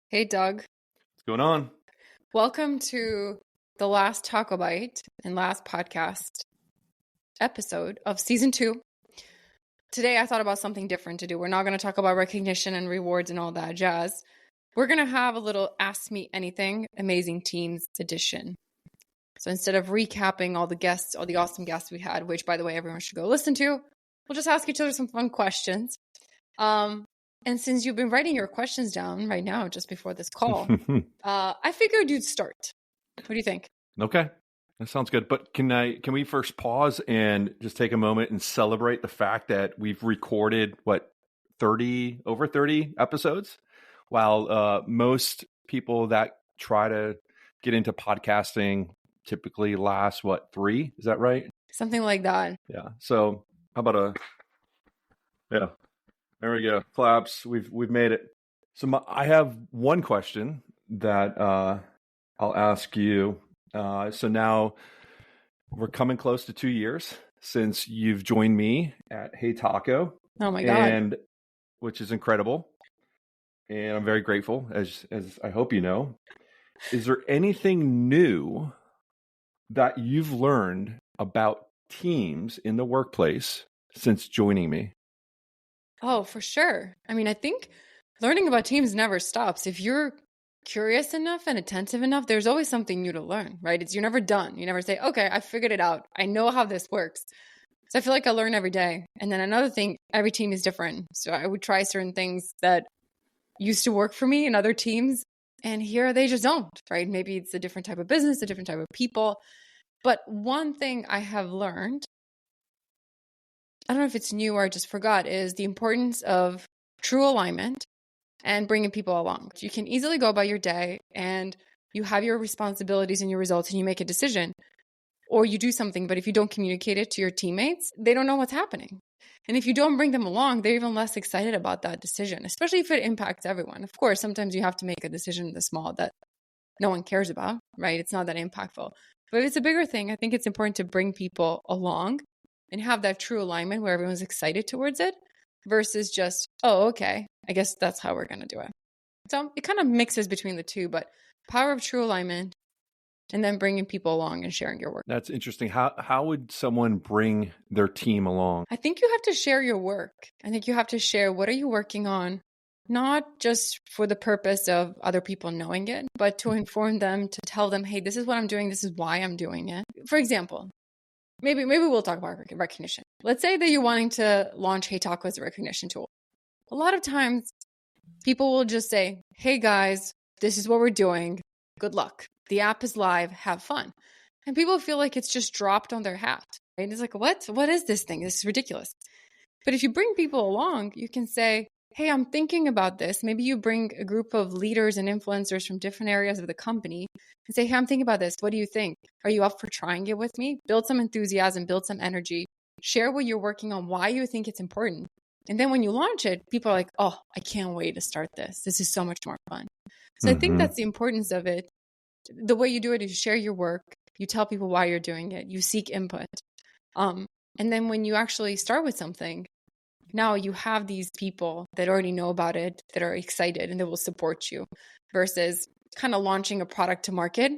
Hey, Doug. What's going on? Welcome to the last TacoByte and last podcast episode of season 2. Today, I thought about something different to do. We're not going to talk about recognition and rewards and all that jazz. We're going to have a little Ask Me Anything Amazing Teams edition. So instead of recapping all the guests, all the awesome guests we had, which, by the way, everyone should go listen to, we'll just ask each other some fun questions. And since you've been writing your questions down right now, just before this call, I figured you'd start. What do you think? Okay, that sounds good. But can we first pause and just take a moment and celebrate the fact that we've recorded over 30 episodes, while most people that try to get into podcasting typically last 3? Is that right? Something like that. Yeah. So how about yeah. There we go. Claps. We've made it. So I have one question that I'll ask you. So now we're coming close to 2 years since you've joined me at Hey Taco. Oh my God. Which is incredible. And I'm very grateful, as I hope you know. Is there anything new that you've learned about teams in the workplace since joining me? Oh, for sure. I mean, I think learning about teams never stops. If you're curious enough and attentive enough, there's always something new to learn, right? You're never done. You never say, okay, I figured it out. I know how this works. So I feel like I learn every day. And then another thing, every team is different. So I would try certain things that used to work for me in other teams, and here they just don't, right? Maybe it's a different type of business, a different type of people. But one thing I have learned, I don't know if it's new or I just forgot, is the importance of true alignment and bringing people along. You can easily go about your day and you have your responsibilities and your results and you make a decision or you do something, but if you don't communicate it to your teammates, they don't know what's happening. And if you don't bring them along, they're even less excited about that decision, especially if it impacts everyone. Of course, sometimes you have to make a decision this small that no one cares about, right? It's not that impactful. But if it's a bigger thing, I think it's important to bring people along and have that true alignment where everyone's excited towards it versus just, oh, okay, I guess that's how we're going to do it. So it kind of mixes between the two, but power of true alignment and then bringing people along and sharing your work. That's interesting. How would someone bring their team along? I think you have to share your work. I think you have to share what are you working on, not just for the purpose of other people knowing it, but to inform them, to tell them, hey, this is what I'm doing. This is why I'm doing it. For example, maybe we'll talk about recognition. Let's say that you're wanting to launch Hey Taco as a recognition tool. A lot of times people will just say, hey guys, this is what we're doing. Good luck. The app is live. Have fun. And people feel like it's just dropped on their hat. Right? It's like, what is this thing? This is ridiculous. But if you bring people along, you can say, hey, I'm thinking about this. Maybe you bring a group of leaders and influencers from different areas of the company and say, hey, I'm thinking about this. What do you think? Are you up for trying it with me? Build some enthusiasm, build some energy, share what you're working on, why you think it's important. And then when you launch it, people are like, oh, I can't wait to start this. This is so much more fun. So I think that's the importance of it. The way you do it is you share your work, you tell people why you're doing it, you seek input. And then when you actually start with something, now you have these people that already know about it, that are excited and that will support you versus kind of launching a product to market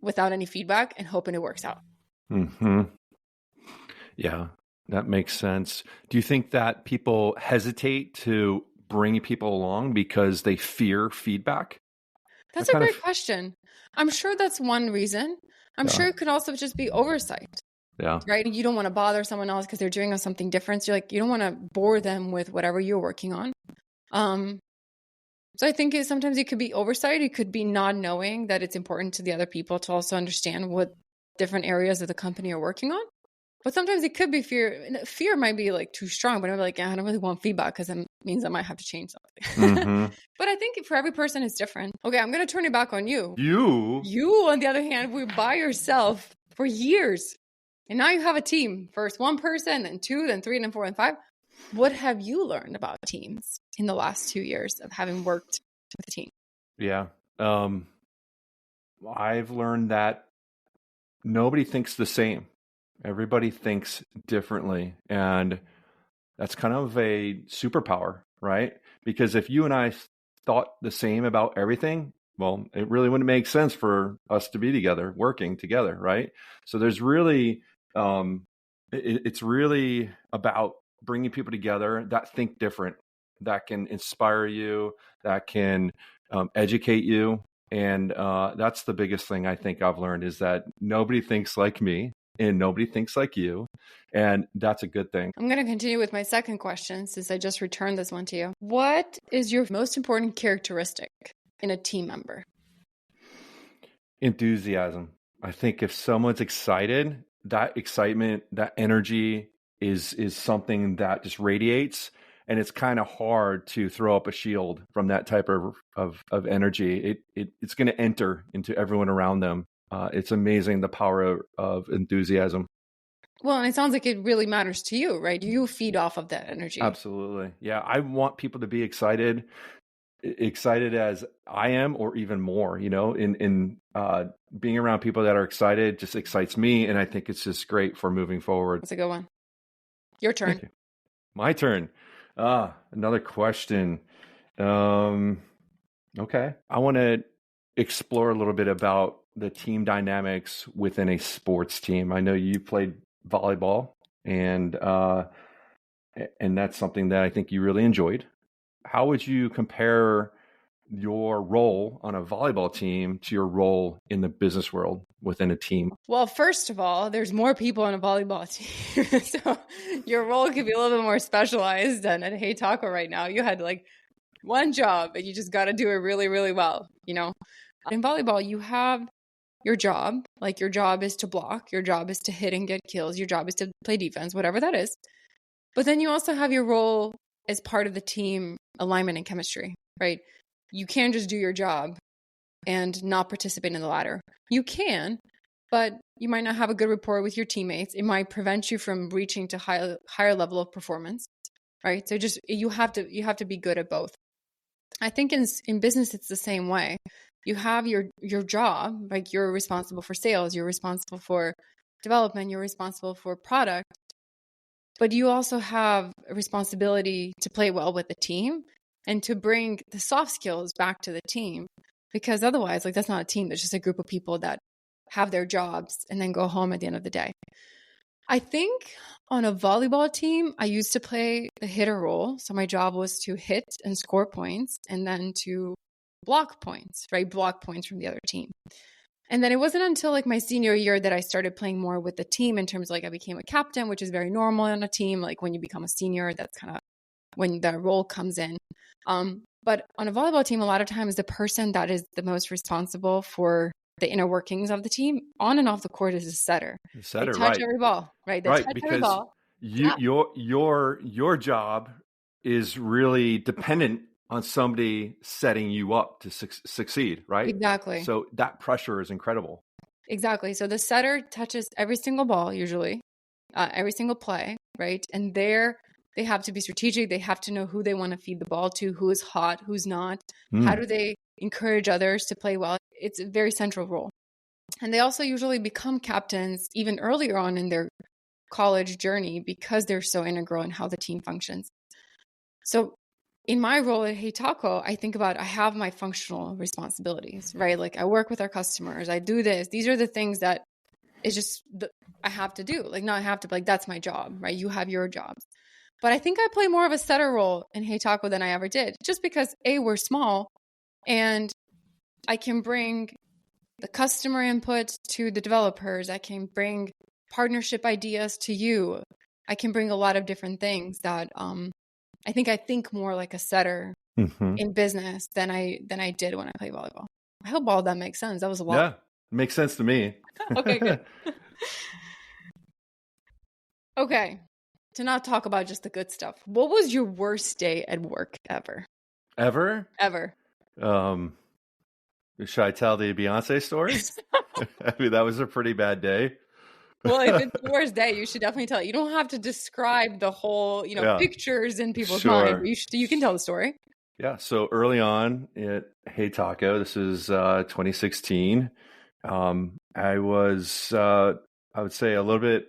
without any feedback and hoping it works out. Yeah, that makes sense. Do you think that people hesitate to bring people along because they fear feedback? That's a great question. I'm sure that's one reason. I'm sure it could also just be oversight. Yeah. Right. You don't want to bother someone else because they're doing something different. So you don't want to bore them with whatever you're working on. So I think sometimes it could be oversight. It could be not knowing that it's important to the other people to also understand what different areas of the company are working on. But sometimes it could be fear. Fear might be like too strong, but I'm like, I don't really want feedback because it means I might have to change something. But I think for every person, it's different. Okay, I'm going to turn it back on you. You, on the other hand, were by yourself for years. And now you have a team. First one person, then two, then three, then four, and five. What have you learned about teams in the last 2 years of having worked with a team? Yeah. I've learned that nobody thinks the same. Everybody thinks differently. And that's kind of a superpower, right? Because if you and I thought the same about everything, well, it really wouldn't make sense for us to be together, working together, right? So there's really, it's really about bringing people together that think different, that can inspire you, that can educate you. And that's the biggest thing I think I've learned is that nobody thinks like me and nobody thinks like you. And that's a good thing. I'm going to continue with my second question since I just returned this one to you. What is your most important characteristic in a team member? Enthusiasm. I think if someone's excited, that excitement, that energy is something that just radiates. And it's kind of hard to throw up a shield from that type of energy. It's going to enter into everyone around them. It's amazing the power of enthusiasm. Well, and it sounds like it really matters to you, right? You feed off of that energy. Absolutely. Yeah. I want people to be excited as I am, or even more, in being around people that are excited just excites me. And I think it's just great for moving forward. That's a good one. Your turn. Thank you. My turn. Another question. Okay. I want to explore a little bit about the team dynamics within a sports team. I know you played volleyball, and that's something that I think you really enjoyed. How would you compare your role on a volleyball team to your role in the business world within a team? Well, first of all, there's more people on a volleyball team. So your role could be a little bit more specialized than at Hey Taco right now. You had like one job and you just got to do it really, really well. In volleyball, you have your job. Like your job is to block. Your job is to hit and get kills. Your job is to play defense, whatever that is. But then you also have your role as part of the team alignment and chemistry, right? You can't just do your job and not participate in the ladder. You can, but you might not have a good rapport with your teammates. It might prevent you from reaching to higher level of performance, right? So just you have to be good at both. I think in business it's the same way. You have your job, like you're responsible for sales, you're responsible for development, you're responsible for product, but you also have a responsibility to play well with the team and to bring the soft skills back to the team, because otherwise, like, that's not a team. That's just a group of people that have their jobs and then go home at the end of the day. I think on a volleyball team, I used to play the hitter role. So my job was to hit and score points and then to block points, right? Block points from the other team. And then it wasn't until like my senior year that I started playing more with the team in terms of like I became a captain, which is very normal on a team. Like when you become a senior, that's kind of when the role comes in. But on a volleyball team, a lot of times the person that is the most responsible for the inner workings of the team on and off the court is a setter. The setter, they touch right? Every ball, right? They right, touch because every ball. your job is really dependent on somebody setting you up to succeed, right? Exactly. So that pressure is incredible. Exactly. So the setter touches every single ball, usually, every single play, right? And they have to be strategic. They have to know who they want to feed the ball to, who is hot, who's not. How do they encourage others to play well? It's a very central role. And they also usually become captains even earlier on in their college journey because they're so integral in how the team functions. So in my role at Hey Taco, I think about I have my functional responsibilities, right? Like I work with our customers. I do this. These are the things that it's just I have to do. Like not I have to, like that's my job, right? You have your jobs. But I think I play more of a setter role in Hey Taco than I ever did, just because we're small and I can bring the customer input to the developers. I can bring partnership ideas to you. I can bring a lot of different things that I think more like a setter in business than I did when I played volleyball. I hope all that makes sense. That was a lot. Yeah, it makes sense to me. Okay, good. Okay, to not talk about just the good stuff. What was your worst day at work ever? Ever? Should I tell the Beyonce story? I mean, that was a pretty bad day. Well, if it's the worst day, you should definitely tell it. You don't have to describe the whole, pictures in people's mind. You can tell the story. Yeah. So early on at Hey Taco, this is 2016. I was, I would say, a little bit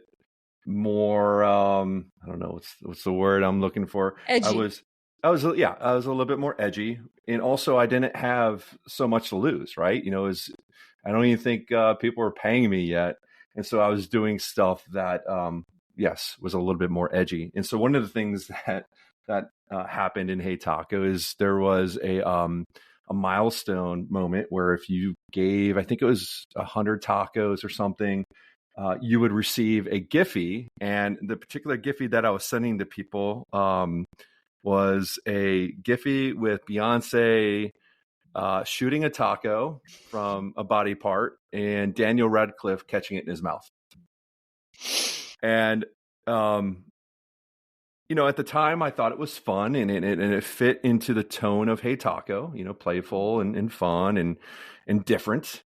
more. I don't know what's the word I'm looking for. Edgy. I was I was a little bit more edgy, and also I didn't have so much to lose, right? I don't even think people were paying me yet, and so I was doing stuff that, yes, was a little bit more edgy. And so one of the things that happened in Hey Taco is there was a milestone moment where if you gave, I think it was 100 tacos or something, you would receive a Giphy, and the particular Giphy that I was sending to people was a Giphy with Beyonce shooting a taco from a body part and Daniel Radcliffe catching it in his mouth. And, at the time I thought it was fun and it fit into the tone of Hey Taco, playful and fun and different.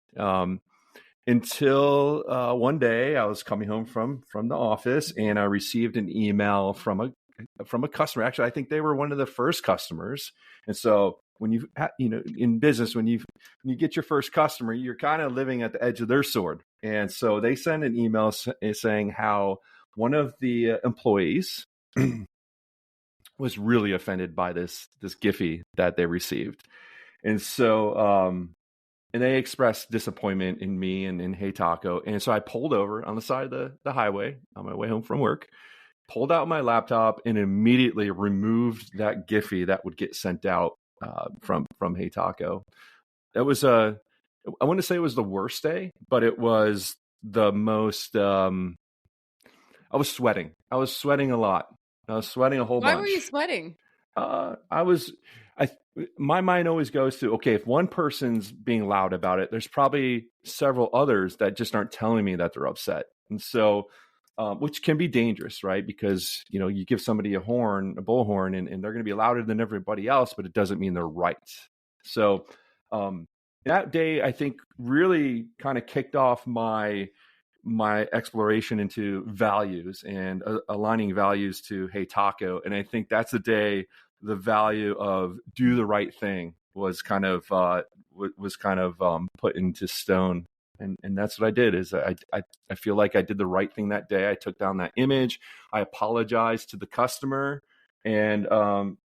Until one day I was coming home from the office and I received an email from a customer. Actually, I think they were one of the first customers. And so when in business, when you get your first customer, you're kind of living at the edge of their sword. And so they sent an email saying how one of the employees was really offended by this Giphy that they received. And so, and they expressed disappointment in me and in Hey Taco. And so I pulled over on the side of the highway on my way home from work, pulled out my laptop, and immediately removed that Giphy that would get sent out from Hey Taco. That was I wouldn't say it was the worst day, but it was the most. I was sweating. I was sweating a lot. I was sweating a whole bunch. Why were you sweating? My mind always goes to, okay, if one person's being loud about it, there's probably several others that just aren't telling me that they're upset. And so, which can be dangerous, right? Because, you give somebody a bullhorn, and they're going to be louder than everybody else, but it doesn't mean they're right. So, that day, I think, really kind of kicked off my exploration into values and aligning values to Hey Taco. And I think that's the day the value of do the right thing was kind of put into stone. And that's what I did is I feel like I did the right thing that day. I took down that image. I apologized to the customer. And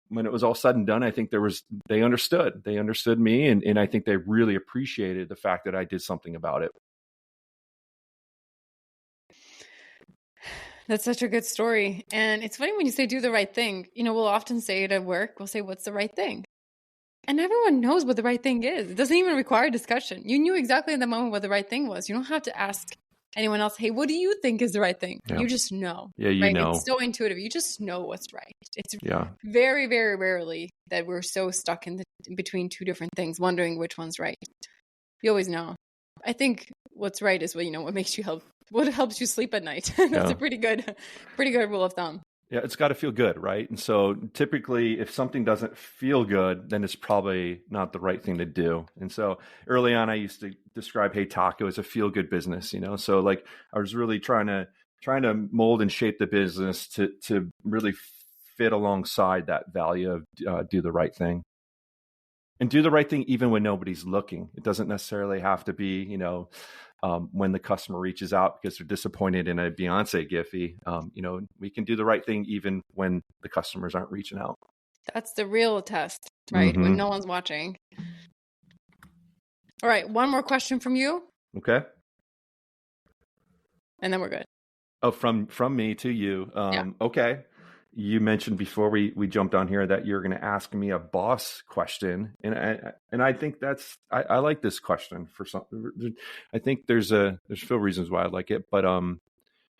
when it was all said and done, I think they understood me. And I think they really appreciated the fact that I did something about it. That's such a good story. And it's funny when you say do the right thing. We'll often say it at work. We'll say, what's the right thing? And everyone knows what the right thing is. It doesn't even require discussion. You knew exactly in the moment what the right thing was. You don't have to ask anyone else, hey, what do you think is the right thing? Yeah. You just know. Yeah, you know. It's so intuitive. You just know what's right. It's very, very rarely that we're so stuck in between two different things, wondering which one's right. You always know. I think what's right is what makes you what helps you sleep at night. That's a pretty good rule of thumb. Yeah, it's got to feel good, right? And so typically if something doesn't feel good, then it's probably not the right thing to do. And so early on, I used to describe Hey Taco as a feel-good business, So like I was really trying to mold and shape the business to really fit alongside that value of do the right thing. And do the right thing even when nobody's looking. It doesn't necessarily have to be, when the customer reaches out because they're disappointed in a Beyonce Giphy. We can do the right thing even when the customers aren't reaching out. That's the real test, right? Mm-hmm. When no one's watching. All right, one more question from you. Okay. And then we're good. Oh, from me to you. Okay. You mentioned before we jumped on here that you're going to ask me a boss question, and I think I like this question for some. I think there's a few reasons why I like it, but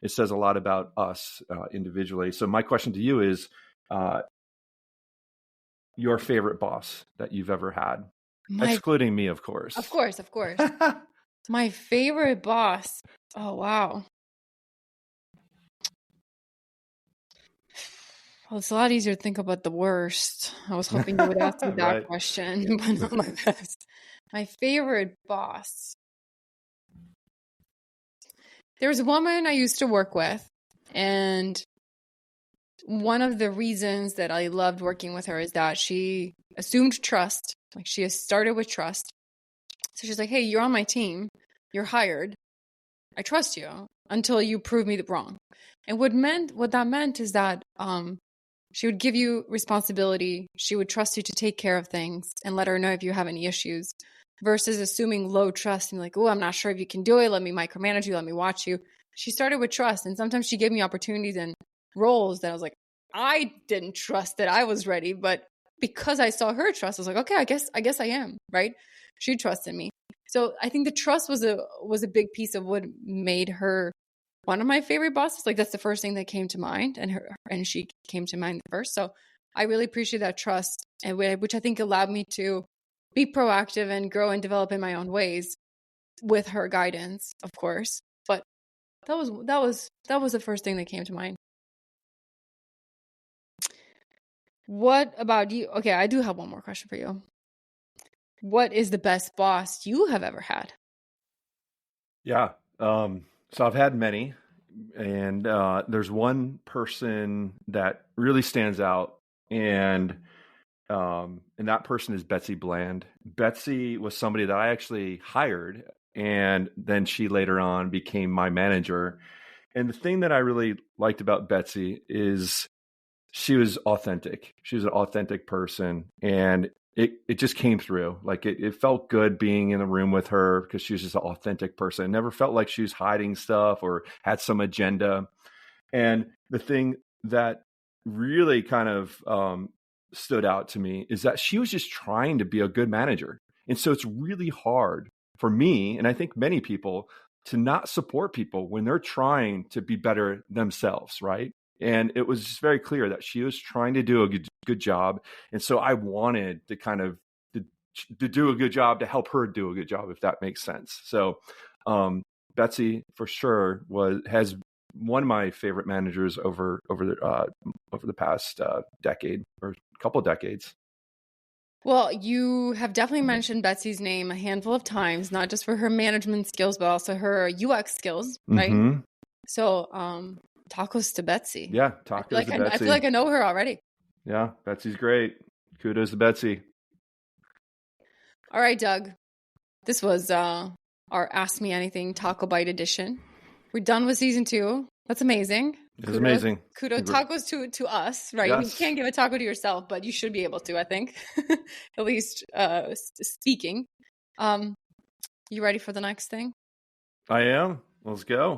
it says a lot about us individually. So my question to you is, your favorite boss that you've ever had, excluding me, of course. Of course. My favorite boss. Oh wow. Well, it's a lot easier to think about the worst. I was hoping you would ask me that right. question, but not my best. My favorite boss. There was a woman I used to work with, and one of the reasons that I loved working with her is that she assumed trust. Like she has started with trust. So she's like, hey, you're on my team. You're hired. I trust you until you prove me wrong. And what that meant is that She would give you responsibility. She would trust you to take care of things and let her know if you have any issues versus assuming low trust and like, oh, I'm not sure if you can do it. Let me micromanage you. Let me watch you. She started with trust. And sometimes she gave me opportunities and roles that I was like, I didn't trust that I was ready. But because I saw her trust, I was like, okay, I guess I am, right? She trusted me. So I think the trust was a big piece of what made her one of my favorite bosses. Like that's the first thing that came to mind, and she came to mind first. So I really appreciate that trust, and which I think allowed me to be proactive and grow and develop in my own ways with her guidance, of course. But that was the first thing that came to mind. What about you? Okay, I do have one more question for you. What is the best boss you have ever had? Yeah. So I've had many, and there's one person that really stands out, and that person is Betsy Bland. Betsy was somebody that I actually hired, and then she later on became my manager. And the thing that I really liked about Betsy is she was authentic. She was an authentic person, and it just came through. Like it felt good being in the room with her because she was just an authentic person. It never felt like she was hiding stuff or had some agenda. And the thing that really kind of stood out to me is that she was just trying to be a good manager. And so it's really hard for me, and I think many people, to not support people when they're trying to be better themselves, right? And it was just very clear that she was trying to do a good job. And so I wanted to kind of to do a good job to help her do a good job, if that makes sense. So Betsy for sure has one of my favorite managers over the past decade or a couple of decades. Well, you have definitely mentioned Betsy's name a handful of times, not just for her management skills, but also her UX skills, right? Mm-hmm. So, tacos to Betsy. Yeah, tacos to Betsy. I feel like I know her already. Yeah, Betsy's great. Kudos to Betsy. All right, Doug. This was our Ask Me Anything Taco Bite edition. We're done with season 2. That's amazing. It was amazing. Kudos tacos to us, right? Yes. You can't give a taco to yourself, but you should be able to, I think. At least speaking. You ready for the next thing? I am. Let's go.